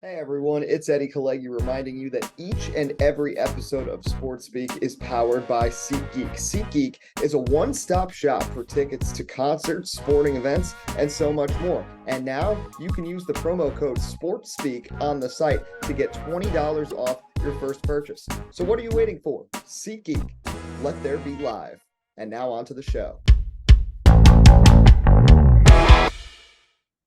Hey everyone, it's Eddie Kalegi reminding you that each and every episode of Sports Speak is powered by SeatGeek. SeatGeek is a one-stop shop for tickets to concerts, sporting events, and so much more. And now you can use the promo code SportsSpeak on the site to get $20 off your first purchase. So what are you waiting for? SeatGeek. Let there be live. And now on to the show.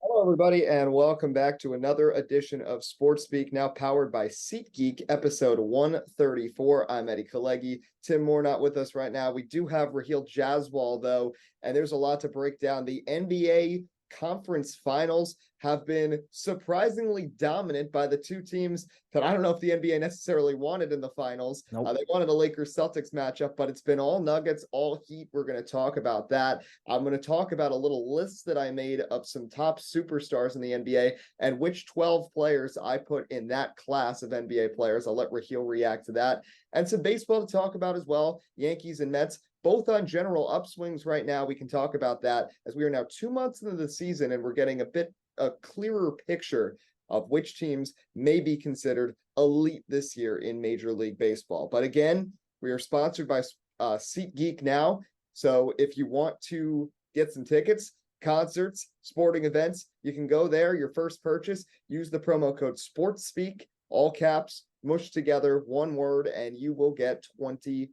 Hello, everybody, and welcome back to another edition of Sports Speak, now powered by SeatGeek, episode 134. I'm Eddie Kalegi. Tim Moore not with us right now. We do have Rahill Jaiswal, though, and there's a lot to break down. The NBA conference finals have been surprisingly dominant by the two teams that I don't know if the NBA necessarily wanted in the finals. Nope. They wanted a Lakers-Celtics matchup, but it's been all Nuggets, all Heat. We're going to talk about that. I'm going to talk about a little list that I made of some top superstars in the NBA and which 12 players I put in that class of NBA players. I'll let Rahill react to that. And some baseball to talk about as well. Yankees and Mets, both on general upswings right now. We can talk about that as we are now 2 months into the season and we're getting a clearer picture of which teams may be considered elite this year in Major League Baseball. But again, we are sponsored by SeatGeek now. So if you want to get some tickets, concerts, sporting events, you can go there. Your first purchase, use the promo code SportsSpeak, all caps, mushed together, one word, and you will get $20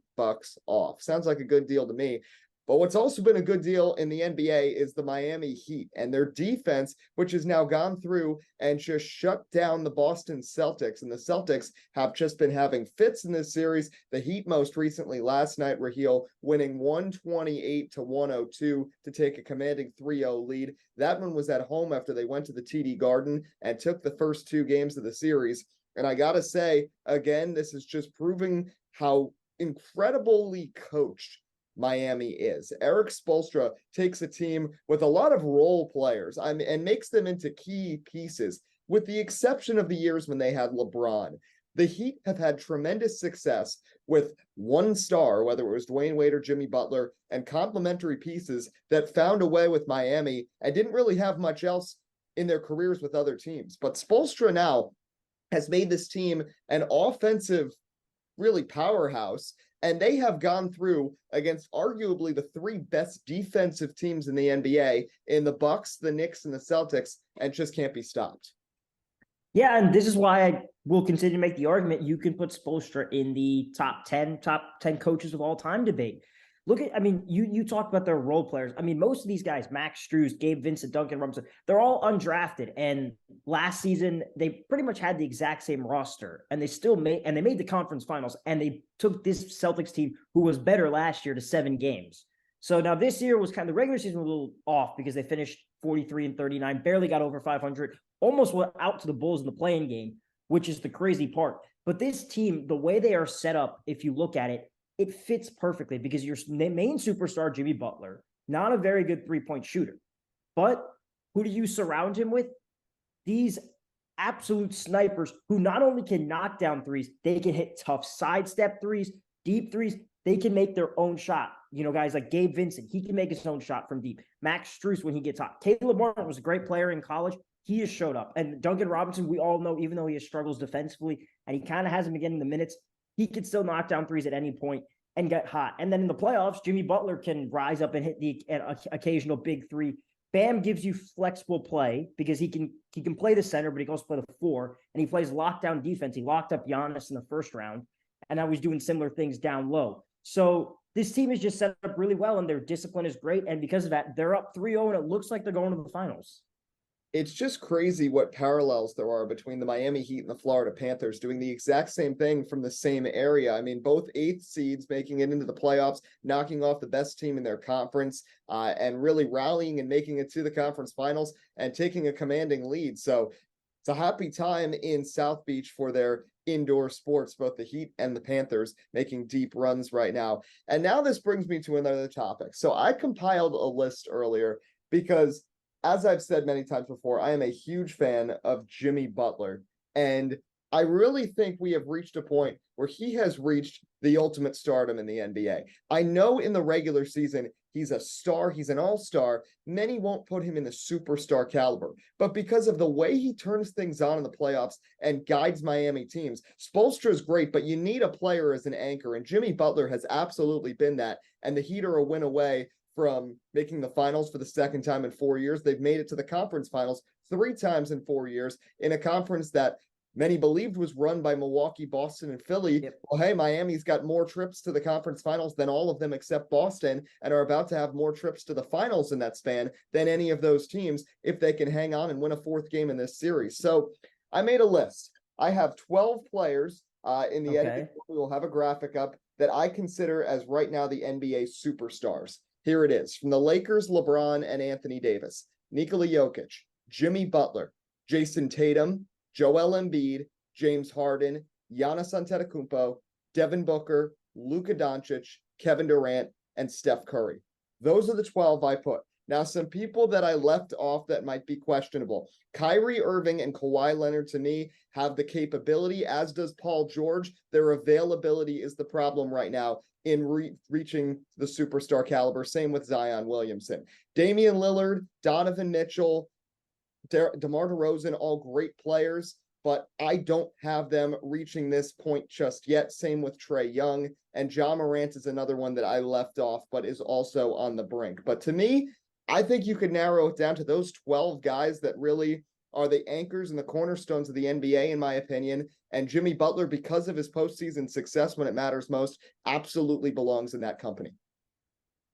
off. Sounds like a good deal to me. But what's also been a good deal in the NBA is the Miami Heat and their defense, which has now gone through and just shut down the Boston Celtics. And the Celtics have just been having fits in this series. The Heat most recently last night, Rahill, winning 128-102 to take a commanding 3-0 lead. That one was at home after they went to the TD Garden and took the first two games of the series. And I got to say, again, this is just proving how incredibly coached Miami is. Eric Spoelstra takes a team with a lot of role players and makes them into key pieces, with the exception of the years when they had LeBron. The Heat have had tremendous success with one star, whether it was Dwayne Wade or Jimmy Butler, and complementary pieces that found a way with Miami and didn't really have much else in their careers with other teams. But Spoelstra now has made this team an offensive, really powerhouse, and they have gone through against arguably the three best defensive teams in the NBA in the Bucks, the Knicks, and the Celtics, and just can't be stopped. Yeah, and this is why I will continue to make the argument you can put Spoelstra in the top 10 coaches of all time debate. Look at, you talked about their role players. I mean, most of these guys, Max Strus, Gabe Vincent, Duncan Robinson, they're all undrafted. And last season, they pretty much had the exact same roster, and they made the conference finals, and they took this Celtics team, who was better last year, to 7 games. So now this year was the regular season was a little off because they finished 43-39, barely got over 500, almost went out to the Bulls in the play-in game, which is the crazy part. But this team, the way they are set up, if you look at it, it fits perfectly because your main superstar, Jimmy Butler, not a very good three-point shooter. But who do you surround him with? These absolute snipers who not only can knock down threes, they can hit tough sidestep threes, deep threes. They can make their own shot. You know, guys like Gabe Vincent, he can make his own shot from deep. Max Strus, when he gets hot. Caleb Martin was a great player in college. He has showed up. And Duncan Robinson, we all know, even though he has struggles defensively and he kind of hasn't been getting the minutes, he could still knock down threes at any point and get hot. And then in the playoffs, Jimmy Butler can rise up and hit the occasional big three. Bam gives you flexible play because he can play the center, but he can also play the 4, and he plays lockdown defense. He locked up Giannis in the first round, and now he's doing similar things down low. So this team is just set up really well, and their discipline is great. And because of that, they're up 3-0, and it looks like they're going to the finals. It's just crazy what parallels there are between the Miami Heat and the Florida Panthers doing the exact same thing from the same area. I mean, both 8th seeds making it into the playoffs, knocking off the best team in their conference, and really rallying and making it to the conference finals and taking a commanding lead. So it's a happy time in South Beach for their indoor sports, both the Heat and the Panthers making deep runs right now. And now this brings me to another topic. So I compiled a list earlier because, as I've said many times before, I am a huge fan of Jimmy Butler. And I really think we have reached a point where he has reached the ultimate stardom in the NBA. I know in the regular season, He's a star. He's an all-star. Many won't put him in the superstar caliber. But because of the way he turns things on in the playoffs and guides Miami teams, Spoelstra is great, but you need a player as an anchor. And Jimmy Butler has absolutely been that. And the Heat are a win away from making the finals for the second time in 4 years. They've made it to the conference finals 3 times in 4 years in a conference that many believed was run by Milwaukee, Boston, and Philly. Yep. Well, hey, Miami's got more trips to the conference finals than all of them except Boston, and are about to have more trips to the finals in that span than any of those teams if they can hang on and win a fourth game in this series. So I made a list. I have 12 players in the NBA. We will have a graphic up that I consider as right now the NBA superstars. Here it is. From the Lakers, LeBron and Anthony Davis, Nikola Jokic, Jimmy Butler, Jason Tatum, Joel Embiid, James Harden, Giannis Antetokounmpo, Devin Booker, Luka Doncic, Kevin Durant, and Steph Curry. Those are the 12 I put. Now, some people that I left off that might be questionable. Kyrie Irving and Kawhi Leonard, to me, have the capability, as does Paul George. Their availability is the problem right now in reaching the superstar caliber. Same with Zion Williamson. Damian Lillard, Donovan Mitchell, DeMar DeRozan, all great players, but I don't have them reaching this point just yet. Same with Trae Young, and Ja Morant is another one that I left off, but is also on the brink. But to me, I think you could narrow it down to those 12 guys that really are the anchors and the cornerstones of the NBA, in my opinion. And Jimmy Butler, because of his postseason success when it matters most, absolutely belongs in that company.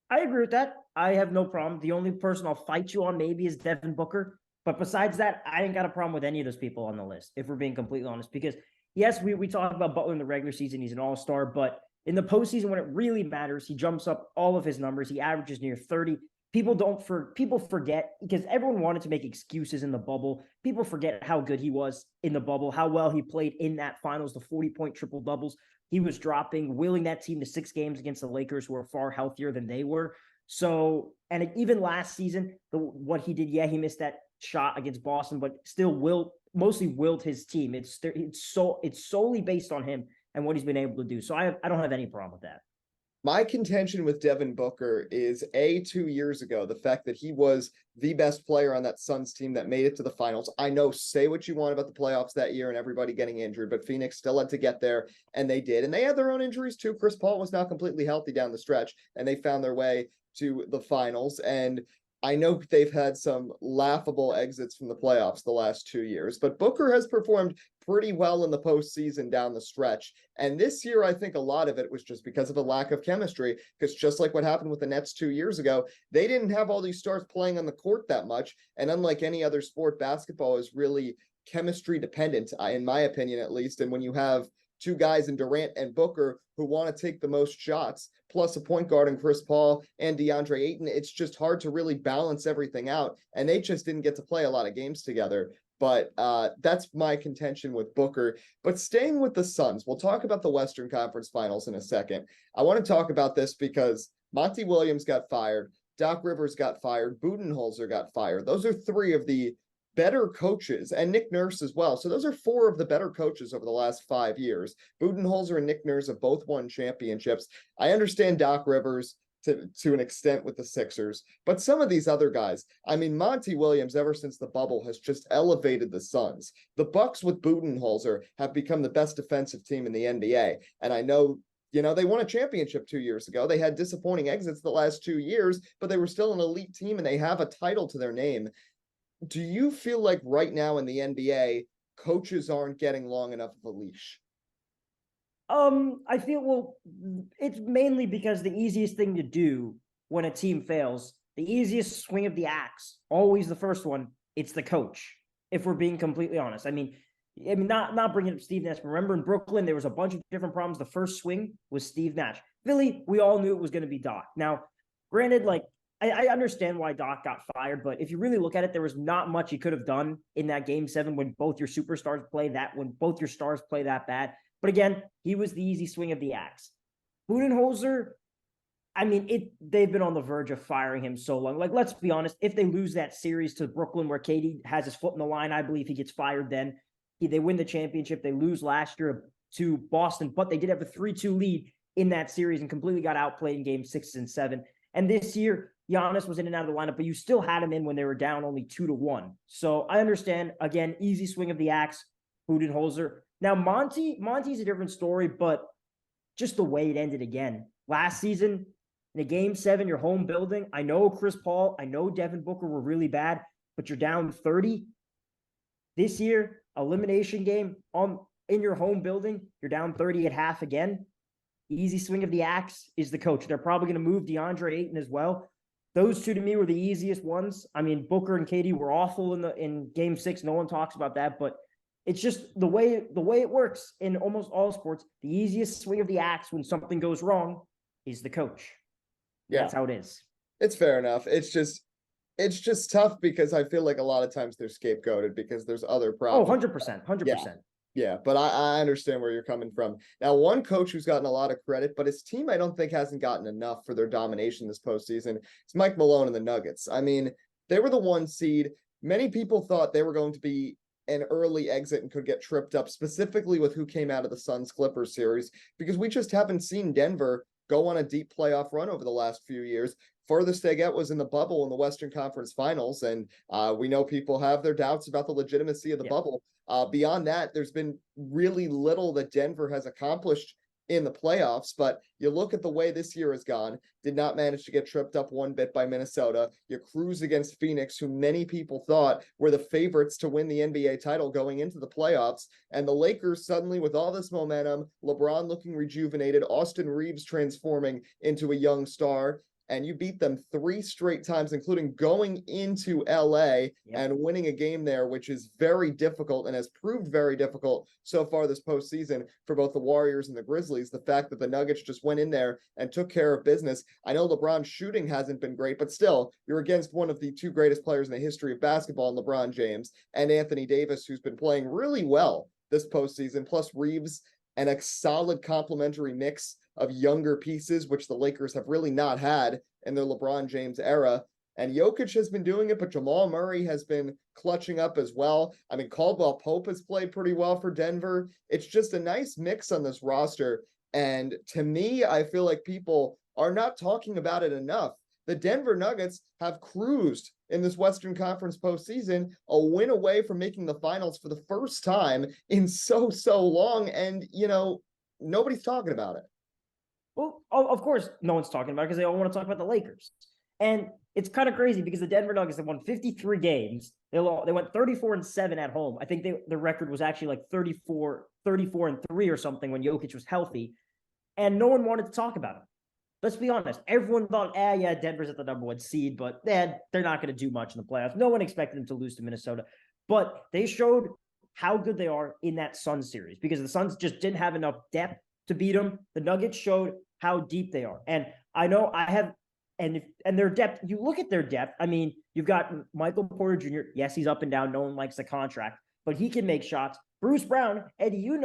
I agree with that. I have no problem. The only person I'll fight you on maybe is Devin Booker. But besides that, I ain't got a problem with any of those people on the list, if we're being completely honest. Because, yes, we talk about Butler in the regular season. He's an all-star. But in the postseason, when it really matters, he jumps up all of his numbers. He averages near 30. People forget, because everyone wanted to make excuses in the bubble. People forget how good he was in the bubble, how well he played in that finals, the 40-point triple-doubles he was dropping, willing that team to 6 games against the Lakers, who were far healthier than they were. So, and even last season, what he did, he missed that shot against Boston, but still mostly willed his team. It's solely based on him and what he's been able to do. So I don't have any problem with that. My contention with Devin Booker is 2 years ago, the fact that he was the best player on that Suns team that made it to the finals. I know, say what you want about the playoffs that year and everybody getting injured, but Phoenix still had to get there, and they did. And they had their own injuries too. Chris Paul was not completely healthy down the stretch, and they found their way to the finals. And I know they've had some laughable exits from the playoffs the last 2 years, but Booker has performed pretty well in the postseason down the stretch. And this year, I think a lot of it was just because of a lack of chemistry, because just like what happened with the Nets 2 years ago, they didn't have all these stars playing on the court that much. And unlike any other sport, basketball is really chemistry dependent, in my opinion, at least. And when you have 2 guys in Durant and Booker who want to take the most shots, plus a point guard in Chris Paul and DeAndre Ayton, it's just hard to really balance everything out. And they just didn't get to play a lot of games together. But that's my contention with Booker. But staying with the Suns, we'll talk about the Western Conference Finals in a second. I want to talk about this because Monty Williams got fired, Doc Rivers got fired, Budenholzer got fired. Those are 3 of the better coaches, and Nick Nurse as well. So those are 4 of the better coaches over the last 5 years. Budenholzer and Nick Nurse have both won championships. I understand Doc Rivers to an extent with the Sixers, but some of these other guys, I mean, Monty Williams, ever since the bubble, has just elevated the Suns. The Bucks with Budenholzer have become the best defensive team in the NBA. And I know, they won a championship 2 years ago. They had disappointing exits the last 2 years, but they were still an elite team and they have a title to their name. Do you feel like right now in the NBA, coaches aren't getting long enough of a leash? I feel, it's mainly because the easiest thing to do when a team fails, the easiest swing of the axe, always the first one, it's the coach. If we're being completely honest, I mean, not bringing up Steve Nash. Remember in Brooklyn, there was a bunch of different problems. The first swing was Steve Nash. Philly, we all knew it was going to be Doc. Now, granted, I understand why Doc got fired, but if you really look at it, there was not much he could have done in that Game 7 when both your superstars play that, when both your stars play that bad. But again, he was the easy swing of the axe. Budenholzer, I mean, they've been on the verge of firing him so long. Let's be honest, if they lose that series to Brooklyn where KD has his foot in the line, I believe he gets fired then. They win the championship. They lose last year to Boston, but they did have a 3-2 lead in that series and completely got outplayed in Game 6 and 7. And this year, Giannis was in and out of the lineup, but you still had him in when they were down only 2-1. So I understand, again, easy swing of the axe, Budenholzer. Now, Monty's a different story, but just the way it ended again. Last season, in a game 7, your home building, I know Chris Paul, I know Devin Booker were really bad, but you're down 30. This year, elimination game in your home building, you're down 30 at half again. Easy swing of the axe is the coach. They're probably going to move DeAndre Ayton as well. Those two to me were the easiest ones. I mean, Booker and KD were awful in game 6. No one talks about that, but it's just the way it works in almost all sports. The easiest swing of the axe when something goes wrong is the coach. Yeah. That's how it is. It's fair enough. It's just tough because I feel like a lot of times they're scapegoated because there's other problems. Oh, 100%. 100%. Yeah, but I understand where you're coming from. Now, one coach who's gotten a lot of credit, but his team I don't think hasn't gotten enough for their domination this postseason. It's Mike Malone and the Nuggets. I mean, they were the 1 seed. Many people thought they were going to be an early exit and could get tripped up, specifically with who came out of the Suns-Clippers series, because we just haven't seen Denver go on a deep playoff run over the last few years. Furthest they get was in the bubble in the Western Conference Finals, and we know people have their doubts about the legitimacy of the bubble. Beyond that, there's been really little that Denver has accomplished in the playoffs, but you look at the way this year has gone, did not manage to get tripped up one bit by Minnesota. You cruise against Phoenix, who many people thought were the favorites to win the NBA title going into the playoffs. And the Lakers suddenly, with all this momentum, LeBron looking rejuvenated, Austin Reeves transforming into a young star, and you beat them 3 straight times, including going into LA and winning a game there, which is very difficult and has proved very difficult so far this postseason for both the Warriors and the Grizzlies. The fact that the Nuggets just went in there and took care of business. I know LeBron's shooting hasn't been great, but still, you're against one of the 2 greatest players in the history of basketball, in LeBron James, and Anthony Davis, who's been playing really well this postseason, plus Reeves, and a solid complementary mix of younger pieces, which the Lakers have really not had in their LeBron James era. And Jokic has been doing it, but Jamal Murray has been clutching up as well. I mean, Caldwell Pope has played pretty well for Denver. It's just a nice mix on this roster. And to me, I feel like people are not talking about it enough. The Denver Nuggets have cruised in this Western Conference postseason, a win away from making the finals for the first time in so long. And, nobody's talking about it. Well, of course, no one's talking about it because they all want to talk about the Lakers. And it's kind of crazy because the Denver Nuggets have won 53 games. They went 34-7 at home. I think their record was actually like 34-3 or something when Jokic was healthy. And no one wanted to talk about it. Let's be honest. Everyone thought, Denver's at the number 1 seed, but they're not going to do much in the playoffs. No one expected them to lose to Minnesota. But they showed how good they are in that Suns series because the Suns just didn't have enough depth to beat them. The Nuggets showed how deep they are. And I know I have, and their depth, you look at their depth. I mean, you've got Michael Porter Jr. Yes, he's up and down. No one likes the contract, but he can make shots. Bruce Brown, Eddie, you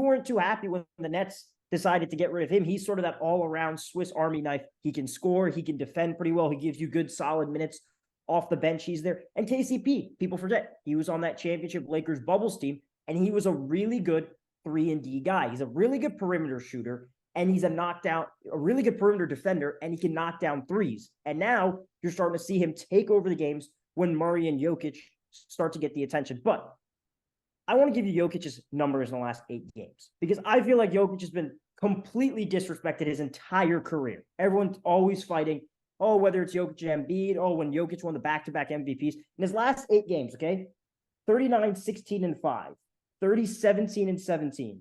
weren't too happy when the Nets decided to get rid of him. He's sort of that all-around Swiss Army knife. He can score. He can defend pretty well. He gives you good, solid minutes off the bench. He's there. And KCP, people forget, he was on that championship Lakers bubbles team, and he was a really good 3-and-D guy. He's a really good perimeter shooter, and he's a really good perimeter defender, and he can knock down threes. And now you're starting to see him take over the games when Murray and Jokic start to get the attention. But I want to give you Jokic's numbers in the last 8 games because I feel like Jokic has been completely disrespected his entire career. Everyone's always fighting, whether it's Jokic and Embiid, when Jokic won the back-to-back MVPs. In his last 8 games, 39-16-5, 30-17-17,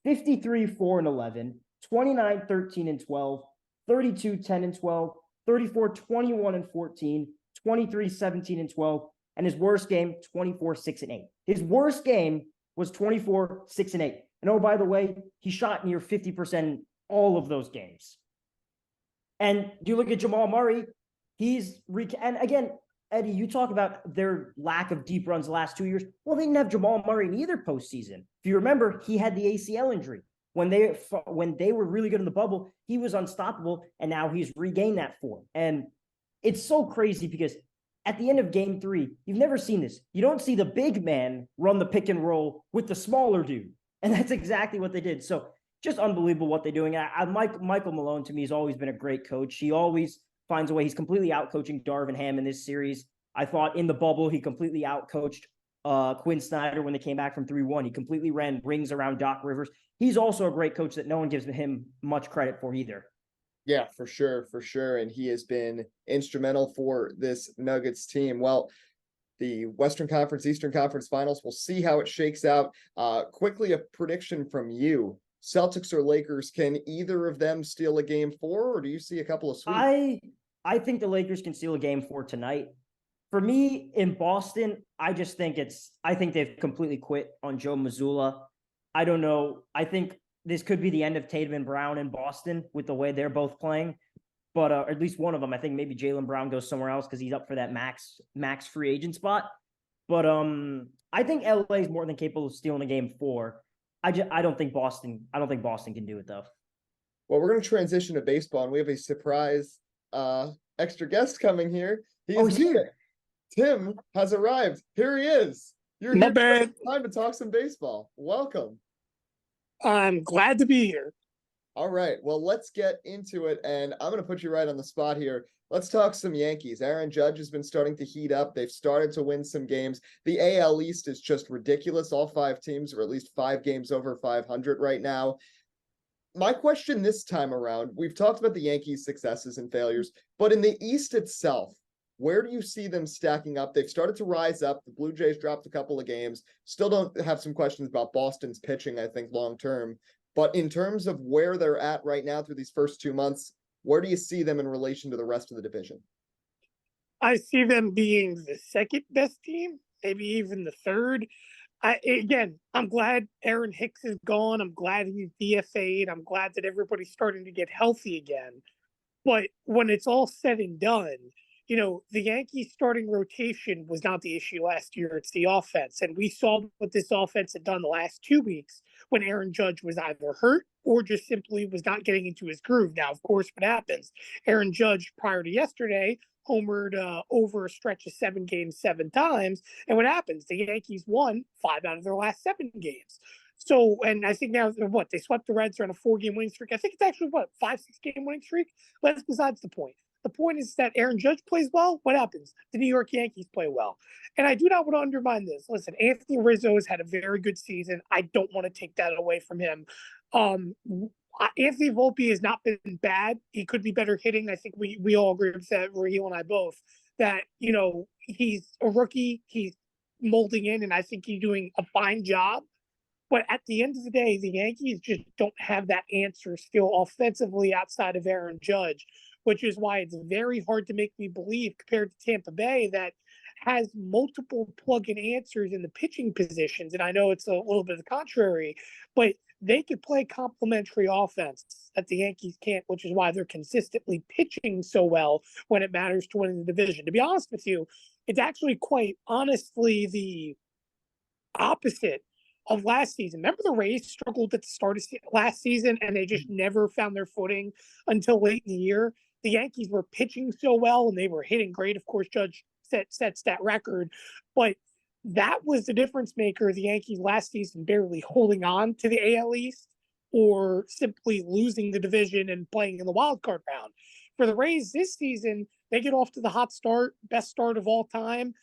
53-4-11, 29-13-12, 32-10-12, 34-21-14, 23-17-12, and his worst game, 24-6-8. His worst game was 24-6-8. And by the way, he shot near 50% in all of those games. And you look at Jamal Murray, and again, Eddie, you talk about their lack of deep runs the last 2 years. Well, they didn't have Jamal Murray in either postseason. If you remember, he had the ACL injury. When they were really good in the bubble, he was unstoppable, and now he's regained that form. And it's so crazy because at the end of game 3, you've never seen this. You don't see the big man run the pick and roll with the smaller dude. And that's exactly what they did. So just unbelievable what they're doing. Michael Malone, to me, has always been a great coach. He always finds a way. He's completely out coaching Darvin Ham in this series. I thought in the bubble, he completely out coached Quinn Snyder when they came back from 3-1. He completely ran rings around Doc Rivers. He's also a great coach that no one gives him much credit for either. Yeah, for sure, for sure. And he has been instrumental for this Nuggets team. Well, the Western Conference, Eastern Conference Finals, we'll see how it shakes out. Quickly, a prediction from you. Celtics or Lakers, can either of them steal a game 4, or do you see a couple of sweeps? I think the Lakers can steal a game 4 tonight. For me, in Boston, I think they've completely quit on Joe Mazzulla. I don't know. I think this could be the end of Tatum and Brown in Boston with the way they're both playing. But at least one of them, I think maybe Jaylen Brown goes somewhere else because he's up for that max free agent spot. But I think LA is more than capable of stealing a game 4. I don't think Boston can do it though. Well, we're going to transition to baseball, and we have a surprise extra guest coming here. He's here. Tim has arrived. Here he is. You're My here bad. time to talk some baseball. Welcome. I'm glad to be here. All right. Well, let's get into it. And I'm going to put you right on the spot here. Let's talk some Yankees. Aaron Judge has been starting to heat up. They've started to win some games. The AL East is just ridiculous. All 5 teams are at least 5 games over 500 right now. My question this time around, we've talked about the Yankees' successes and failures, but in the East itself, where do you see them stacking up? They've started to rise up. The Blue Jays dropped a couple of games. Still don't have some questions about Boston's pitching, I think, long term. But in terms of where they're at right now through these first 2 months, where do you see them in relation to the rest of the division? I see them being the second best team, maybe even the third. I'm glad Aaron Hicks is gone. I'm glad he's DFA'd. I'm glad that everybody's starting to get healthy again. But when it's all said and done, the Yankees starting rotation was not the issue last year. It's the offense. And we saw what this offense had done the last 2 weeks when Aaron Judge was either hurt or just simply was not getting into his groove. Now, of course, what happens? Aaron Judge, prior to yesterday, homered over a stretch of 7 games 7 times. And what happens? The Yankees won 5 out of their last 7 games. So, and I think now, they swept the Reds. They're on a 4-game winning streak. I think it's actually, 5-6 game winning streak? But that's besides the point. The point is that Aaron Judge plays well. What happens? The New York Yankees play well. And I do not want to undermine this. Listen, Anthony Rizzo has had a very good season. I don't want to take that away from him. Anthony Volpe has not been bad. He could be better hitting. I think we all agree with that, Rahill and I both, that, he's a rookie. He's molding in, and I think he's doing a fine job. But at the end of the day, the Yankees just don't have that answer still offensively outside of Aaron Judge, which is why it's very hard to make me believe, compared to Tampa Bay, that has multiple plug-in answers in the pitching positions. And I know it's a little bit of the contrary, but they could play complementary offense that the Yankees can't, which is why they're consistently pitching so well when it matters to win the division. To be honest with you, it's actually quite honestly the opposite of last season. Remember the Rays struggled at the start of last season and they just never found their footing until late in the year? The Yankees were pitching so well and they were hitting great. Of course, Judge sets that record, but that was the difference maker. The Yankees last season barely holding on to the AL East or simply losing the division and playing in the wild card round. For the Rays this season, they get off to the hot start, best start of all time,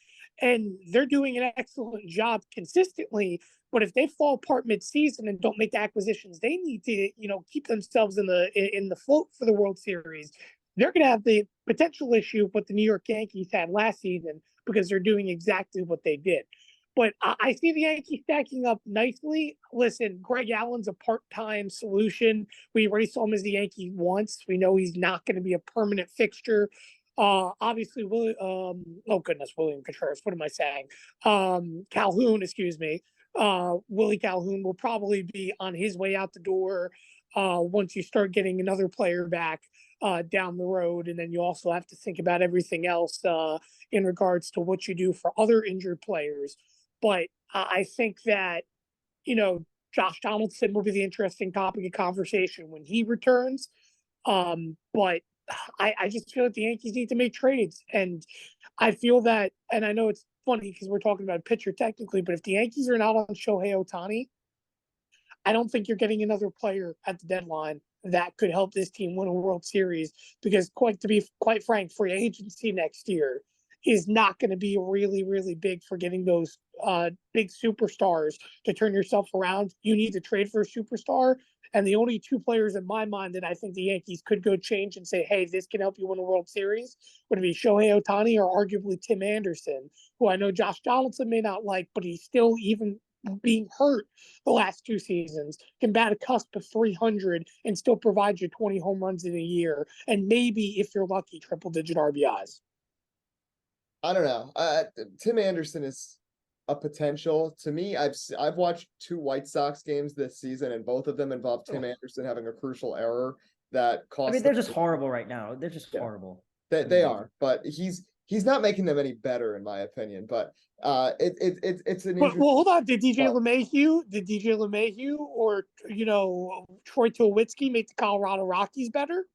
and they're doing an excellent job consistently. But if they fall apart mid-season and don't make the acquisitions they need to, keep themselves in the float for the World Series, they're going to have the potential issue of what the New York Yankees had last season because they're doing exactly what they did. But I see the Yankees stacking up nicely. Listen, Greg Allen's a part-time solution. We already saw him as the Yankee once. We know he's not going to be a permanent fixture. Obviously, William Contreras. What am I saying? Calhoun, excuse me. Willie Calhoun will probably be on his way out the door once you start getting another player back down the road. And then you also have to think about everything else in regards to what you do for other injured players. But I think that, Josh Donaldson will be the interesting topic of conversation when he returns. But I just feel that the Yankees need to make trades. And I feel that, and I know it's funny because we're talking about a pitcher technically, but if the Yankees are not on Shohei Ohtani, I don't think you're getting another player at the deadline that could help this team win a World Series, because to be quite frank, free agency next year is not going to be really, really big for getting those big superstars to turn yourself around. You need to trade for a superstar. And the only two players in my mind that I think the Yankees could go change and say, hey, this can help you win a World Series would be Shohei Ohtani or arguably Tim Anderson, who I know Josh Donaldson may not like, but he's still, even being hurt the last 2 seasons, can bat a cusp of 300 and still provide you 20 home runs in a year. And maybe, if you're lucky, triple-digit RBIs. I don't know. Tim Anderson is a potential. To me, I've watched 2 White Sox games this season, and both of them involved Tim Anderson having a crucial error that cost. I mean, they're just horrible right now. They're just horrible. They are, but he's not making them any better, in my opinion. But it's an. Well, hold on. Did DJ LeMahieu or Troy Tulowitzki make the Colorado Rockies better?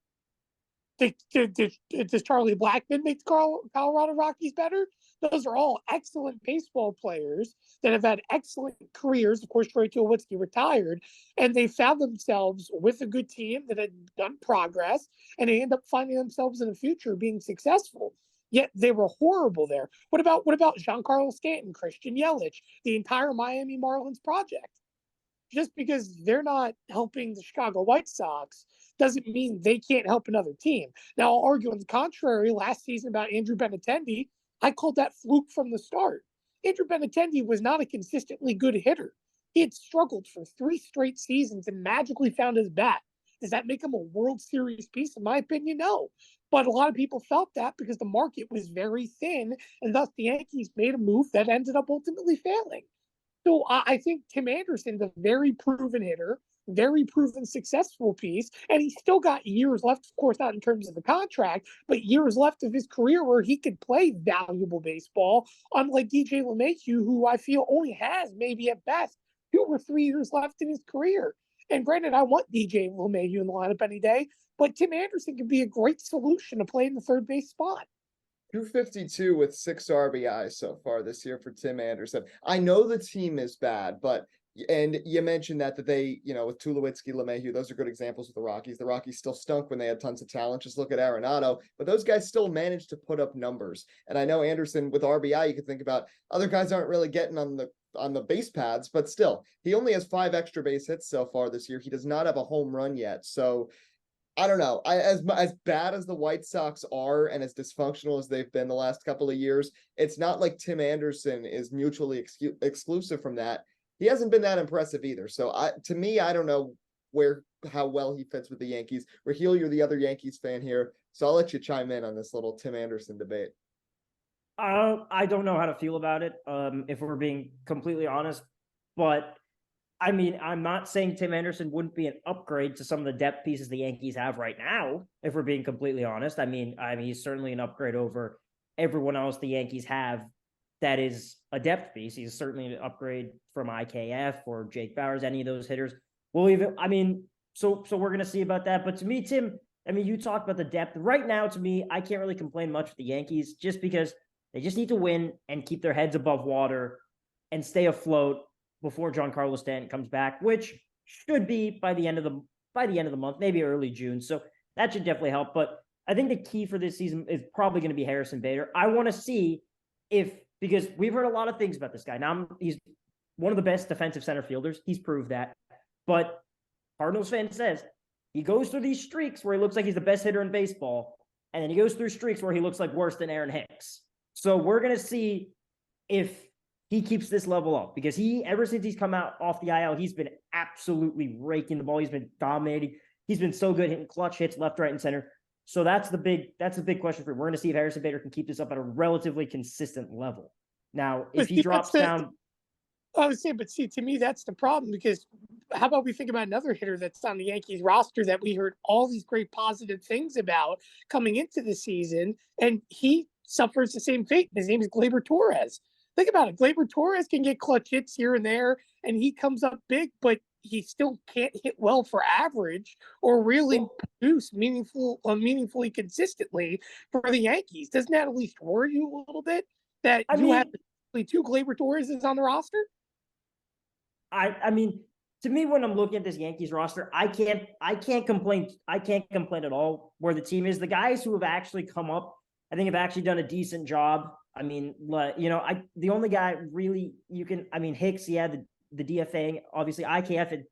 Does Charlie Blackmon make the Colorado Rockies better? Those are all excellent baseball players that have had excellent careers. Of course, Troy Tulowitzki retired, and they found themselves with a good team that had done progress, and they end up finding themselves in the future being successful. Yet they were horrible there. What about Giancarlo Stanton, Christian Yelich, the entire Miami Marlins project? Just because they're not helping the Chicago White Sox doesn't mean they can't help another team. Now, I'll argue on the contrary. Last season about Andrew Benintendi, I called that fluke from the start. Andrew Benintendi was not a consistently good hitter. He had struggled for 3 straight seasons and magically found his bat. Does that make him a World Series piece? In my opinion, no. But a lot of people felt that because the market was very thin, and thus the Yankees made a move that ended up ultimately failing. So I think Tim Anderson's a very proven hitter, very proven successful piece, and he's still got years left, of course, not in terms of the contract, but years left of his career where he could play valuable baseball, unlike DJ LeMahieu, who I feel only has maybe at best 2 or 3 years left in his career. And granted, I want DJ LeMahieu in the lineup any day, but Tim Anderson could be a great solution to play in the third base spot. 252 with 6 RBIs so far this year for Tim Anderson. I know the team is bad, and you mentioned that they, with Tulowitzki, LeMahieu, those are good examples with the Rockies. The Rockies still stunk when they had tons of talent. Just look at Arenado. But those guys still managed to put up numbers. And I know Anderson with RBI, you could think about other guys aren't really getting on the base pads, but still, he only has 5 extra base hits so far this year. He does not have a home run yet. So I don't know. As bad as the White Sox are and as dysfunctional as they've been the last couple of years, it's not like Tim Anderson is mutually exclusive from that. He hasn't been that impressive either. So to me, I don't know how well he fits with the Yankees. Rahill, you're the other Yankees fan here, so I'll let you chime in on this little Tim Anderson debate. I don't know how to feel about it, if we're being completely honest. But I mean, I'm not saying Tim Anderson wouldn't be an upgrade to some of the depth pieces the Yankees have right now, if we're being completely honest. I mean, he's certainly an upgrade over everyone else the Yankees have that is a depth piece. He's certainly an upgrade from IKF or Jake Bauers, any of those hitters. So we're going to see about that. But to me, Tim, I mean, you talked about the depth. Right now, to me, I can't really complain much with the Yankees just because they just need to win and keep their heads above water and stay afloat before Giancarlo Stanton comes back, which should be by the end of the month, maybe early June. So that should definitely help. But I think the key for this season is probably going to be Harrison Bader. I want to see because we've heard a lot of things about this guy. Now he's one of the best defensive center fielders. He's proved that. But Cardinals fan says he goes through these streaks where he looks like he's the best hitter in baseball, and then he goes through streaks where he looks like worse than Aaron Hicks. So we're going to see if he keeps this level up, because ever since he's come out off the IL, he's been absolutely raking the ball. He's been dominating. He's been so good hitting clutch hits left, right, and center. So that's the big question for him. We're going to see if Harrison Bader can keep this up at a relatively consistent level. Now, if he drops down, I would say, but see, to me, that's the problem, because how about we think about another hitter that's on the Yankees roster that we heard all these great positive things about coming into the season, and he suffers the same fate. His name is Gleyber Torres. Think about it. Gleyber Torres can get clutch hits here and there, and he comes up big, but he still can't hit well for average or really produce meaningfully consistently for the Yankees. Doesn't that at least worry you a little bit that you have 2 Gleyber Torreses on the roster? I mean, to me, when I'm looking at this Yankees roster, I can't complain. I can't complain at all where the team is. The guys who have actually come up, I think, have actually done a decent job. I mean, the only guy really Hicks, the DFA, obviously IKF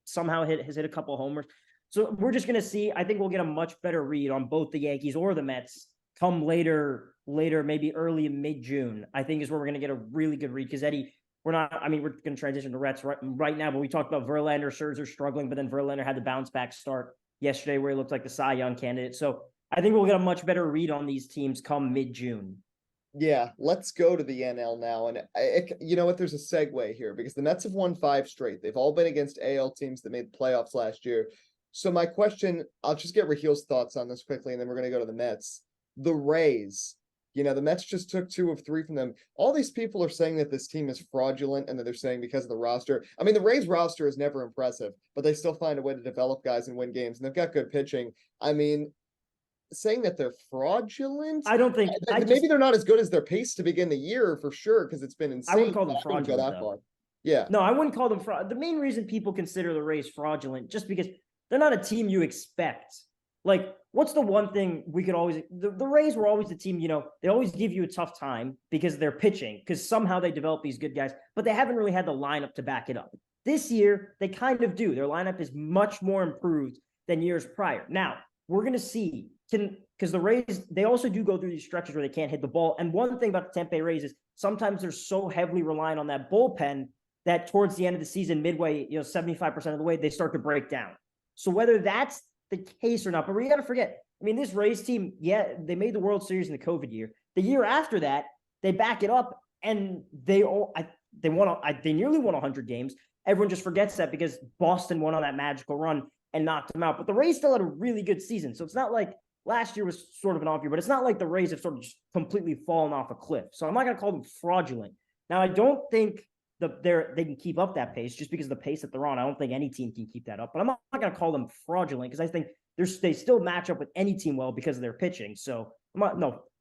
has hit a couple of homers. So we're just going to see. I think we'll get a much better read on both the Yankees or the Mets come later, maybe early mid-June, I think is where we're going to get a really good read. Because Eddie, we're going to transition to Reds right now, but we talked about Verlander, Scherzer struggling, but then Verlander had the bounce back start yesterday where he looked like the Cy Young candidate. So I think we'll get a much better read on these teams come mid-June. Yeah, let's go to the NL now. And you know what? There's a segue here because the Mets have won 5 straight. They've all been against AL teams that made the playoffs last year. So my question, I'll just get Rahill's thoughts on this quickly, and then we're going to go to the Mets. The Rays, the Mets just took 2 of 3 from them. All these people are saying that this team is fraudulent and that they're saying because of the roster. I mean, the Rays roster is never impressive, but they still find a way to develop guys and win games, and they've got good pitching. I mean, saying that they're fraudulent, I don't think maybe they're not as good as their pace to begin the year for sure because it's been insane. I wouldn't call them fraudulent go that far. Yeah. No, I wouldn't call them fraud. The main reason people consider the Rays fraudulent just because they're not a team you expect. Like, what's the one thing we could always the Rays were always the team, they always give you a tough time because they're pitching, because somehow they develop these good guys, but they haven't really had the lineup to back it up. This year, they kind of do. Their lineup is much more improved than years prior. Now, we're going to see, because the Rays, they also do go through these stretches where they can't hit the ball. And one thing about the Tampa Bay Rays is sometimes they're so heavily reliant on that bullpen that towards the end of the season, midway, 75% of the way, they start to break down. So whether that's the case or not, but we got to forget, this Rays team, they made the World Series in the COVID year. The year after that, they back it up and they nearly won 100 games. Everyone just forgets that because Boston won on that magical run and knocked them out. But the Rays still had a really good season. So it's not like last year was sort of an off year, but it's not like the Rays have sort of just completely fallen off a cliff. So I'm not going to call them fraudulent. Now, I don't think they can keep up that pace just because of the pace that they're on. I don't think any team can keep that up, but I'm not going to call them fraudulent because I think they still match up with any team well because of their pitching. So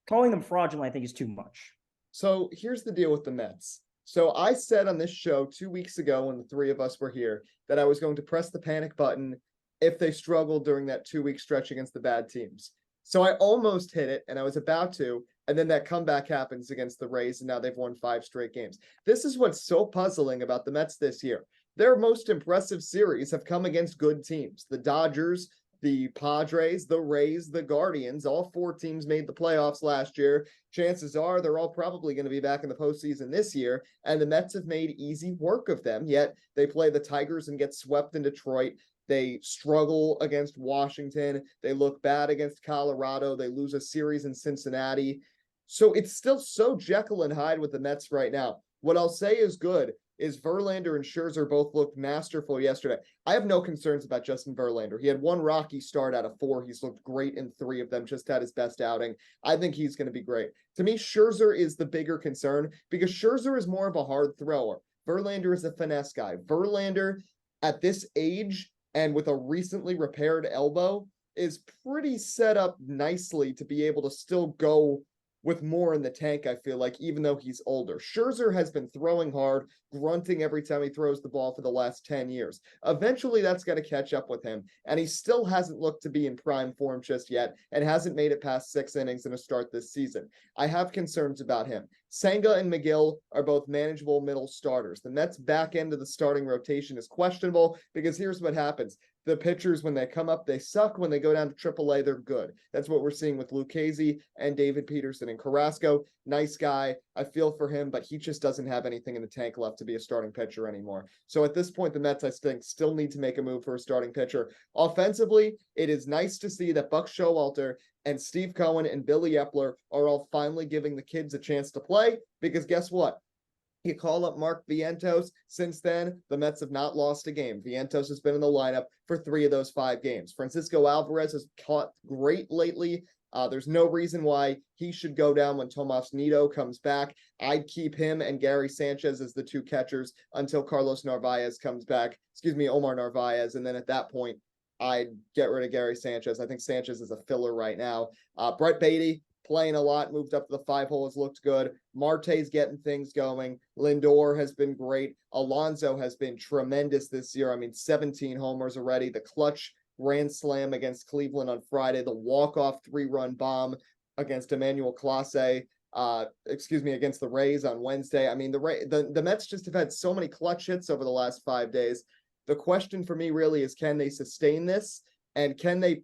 calling them fraudulent, I think, is too much. So here's the deal with the Mets. So I said on this show 2 weeks ago when the 3 of us were here that I was going to press the panic button if they struggled during that 2-week stretch against the bad teams. So I almost hit it, and I was about to, and then that comeback happens against the Rays, and now they've won 5 straight games. This is what's so puzzling about the Mets this year. Their most impressive series have come against good teams. The Dodgers, the Padres, the Rays, the Guardians, all 4 teams made the playoffs last year. Chances are they're all probably going to be back in the postseason this year, and the Mets have made easy work of them, yet they play the Tigers and get swept in Detroit. They struggle against Washington. They look bad against Colorado. They lose a series in Cincinnati. So it's still so Jekyll and Hyde with the Mets right now. What I'll say is good is Verlander and Scherzer both looked masterful yesterday. I have no concerns about Justin Verlander. He had 1 rocky start out of 4. He's looked great in 3 of them, just had his best outing. I think he's going to be great. To me, Scherzer is the bigger concern because Scherzer is more of a hard thrower. Verlander is a finesse guy. Verlander, at this age and with a recently repaired elbow, is pretty set up nicely to be able to still go with more in the tank, I feel like, even though he's older. Scherzer has been throwing hard, grunting every time he throws the ball for the last 10 years. Eventually, that's got to catch up with him, and he still hasn't looked to be in prime form just yet and hasn't made it past 6 innings in a start this season. I have concerns about him. Senga and McGill are both manageable middle starters. The Mets' back end of the starting rotation is questionable because here's what happens. The pitchers, when they come up, they suck. When they go down to AAA, they're good. That's what we're seeing with Lucchesi and David Peterson. And Carrasco, nice guy. I feel for him, but he just doesn't have anything in the tank left to be a starting pitcher anymore. So at this point, the Mets, I think, still need to make a move for a starting pitcher. Offensively, it is nice to see that Buck Showalter and Steve Cohen and Billy Epler are all finally giving the kids a chance to play, because guess what? You call up Mark Vientos. Since then, the Mets have not lost a game. Vientos has been in the lineup for 3 of those 5 games. Francisco Alvarez has caught great lately. There's no reason why he should go down when Tomas Nido comes back. I'd keep him and Gary Sanchez as the 2 catchers until Carlos Narvaez comes back. Omar Narvaez. And then at that point, I'd get rid of Gary Sanchez. I think Sanchez is a filler right now. Brett Beatty, playing a lot, moved up to the 5-hole, has looked good. Marte's getting things going. Lindor has been great. Alonso has been tremendous this year. I mean, 17 homers already. The clutch grand slam against Cleveland on Friday, the walk-off 3-run bomb against Emmanuel Clase, against the Rays on Wednesday. I mean, the Mets just have had so many clutch hits over the last 5 days. The question for me really is, can they sustain this? And can they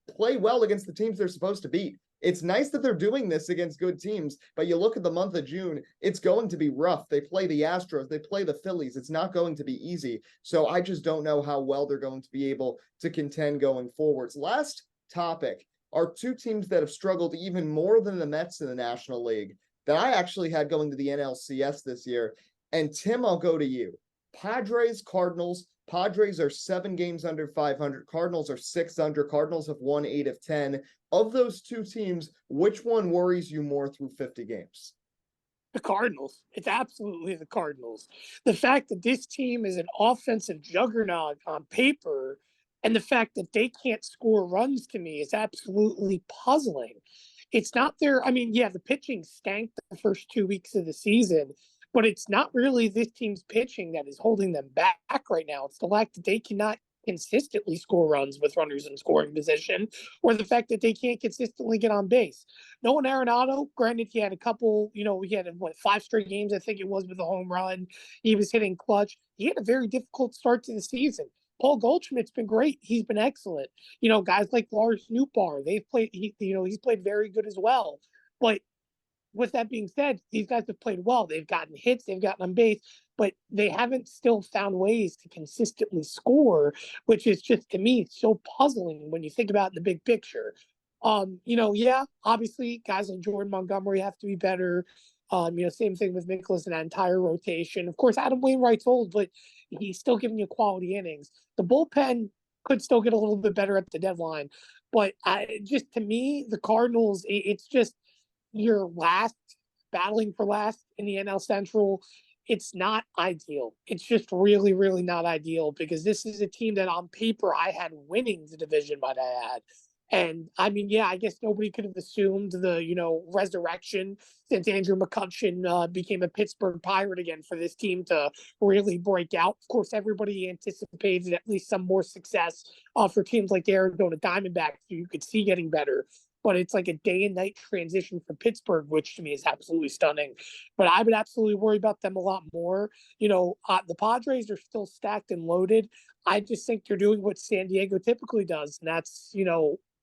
play well against the teams they're supposed to beat? It's nice that they're doing this against good teams, but you look at the month of June, it's going to be rough. They play the Astros, they play the Phillies. It's not going to be easy. So I just don't know how well they're going to be able to contend going forwards. Last topic are two teams that have struggled even more than the Mets in the National League that I actually had going to the NLCS this year. And Tim, I'll go to you. Padres, Cardinals. Padres are 7 games under 500. Cardinals are 6 under. Cardinals have won 8 of 10. Of those two teams, which one worries you more through 50 games? The Cardinals. It's absolutely the Cardinals. The fact that this team is an offensive juggernaut on paper, and the fact that they can't score runs, to me is absolutely puzzling. It's not their, I mean, yeah, the pitching stank the first 2 weeks of the season, but it's not really this team's pitching that is holding them back right now. It's the fact that they cannot consistently score runs with runners in scoring position, or the fact that they can't consistently get on base. Nolan Arenado, granted, he had a couple, he had 5 straight games, I think it was, with a home run. He was hitting clutch. He had a very difficult start to the season. Paul Goldschmidt's been great. He's been excellent. Guys like Lars Nootbaar, he's played very good as well. But with that being said, these guys have played well. They've gotten hits, they've gotten on base, but they haven't still found ways to consistently score, which is just, to me, so puzzling when you think about it in the big picture. Yeah, obviously guys like Jordan Montgomery have to be better. Same thing with Nicholas and that entire rotation. Of course, Adam Wainwright's old, but he's still giving you quality innings. The bullpen could still get a little bit better at the deadline. But to me, the Cardinals, it's just, you're battling for last in the NL Central. It's not ideal. It's just really, really not ideal, because this is a team that on paper I had winning the division, might I add. And I mean, yeah, I guess nobody could have assumed the, resurrection since Andrew McCutchen became a Pittsburgh Pirate again for this team to really break out. Of course, everybody anticipated at least some more success for teams like the Arizona Diamondbacks, who you could see getting better. But it's like a day and night transition for Pittsburgh, which to me is absolutely stunning. But I would absolutely worry about them a lot more. The Padres are still stacked and loaded. I just think they're doing what San Diego typically does, and that's,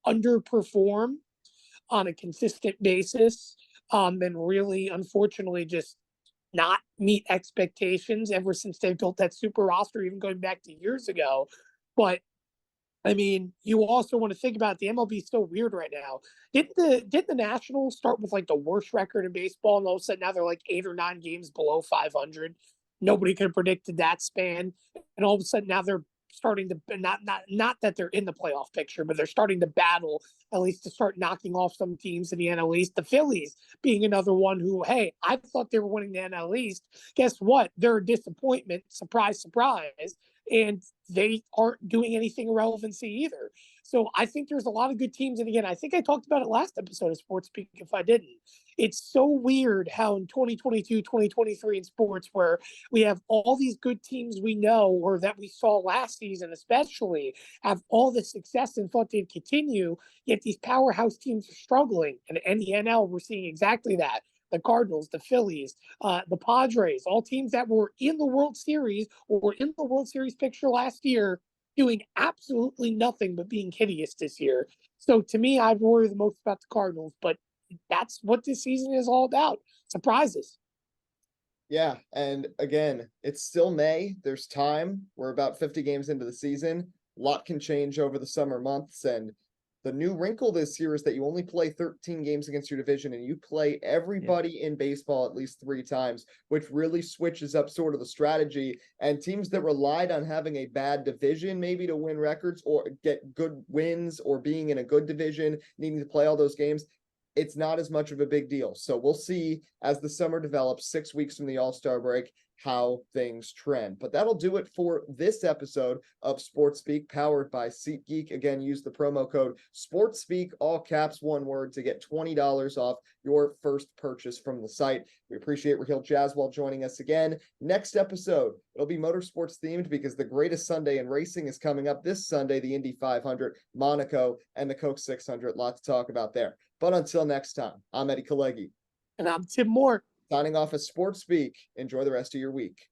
underperform on a consistent basis, and really, unfortunately, just not meet expectations ever since they built that super roster, even going back to years ago. But I mean, you also want to think about the MLB is so weird right now. Did the Nationals start with like the worst record in baseball, and all of a sudden now they're like 8 or 9 games below 500? Nobody could have predicted that span, and all of a sudden now they're starting to not that they're in the playoff picture, but they're starting to battle at least to start knocking off some teams in the NL East. The Phillies being another one who, hey, I thought they were winning the NL East. Guess what? They're a disappointment. Surprise, surprise. And they aren't doing anything of relevancy either. So I think there's a lot of good teams. And again, I think I talked about it last episode of Sports Speak if I didn't. It's so weird how in 2022, 2023 in sports, where we have all these good teams we know, or that we saw last season especially, have all the success and thought they'd continue, yet these powerhouse teams are struggling. And in the NL, we're seeing exactly that. The Cardinals, the Phillies, the Padres, all teams that were in the World Series or were in the World Series picture last year, doing absolutely nothing but being hideous this year. So to me, I worry the most about the Cardinals, but that's what this season is all about. Surprises. Yeah, and again, it's still May. There's time. We're about 50 games into the season. A lot can change over the summer months, and the new wrinkle this year is that you only play 13 games against your division, and you play everybody in baseball at least 3 times, which really switches up sort of the strategy. And teams that relied on having a bad division maybe to win records or get good wins, or being in a good division, needing to play all those games, it's not as much of a big deal. So we'll see as the summer develops, 6 weeks from the All-Star break, how things trend. But that'll do it for this episode of Sports Speak, powered by SeatGeek. Again, use the promo code SportsSpeak, all caps, one word, to get $20 off your first purchase from the site. We appreciate Rahill Jaiswal joining us again. Next episode, it'll be motorsports themed because the greatest Sunday in racing is coming up this Sunday, the Indy 500, Monaco, and the Coke 600. Lot to talk about there. But until next time, I'm Eddie Kalegi. And I'm Tim Moore. Signing off as Sports Speak. Enjoy the rest of your week.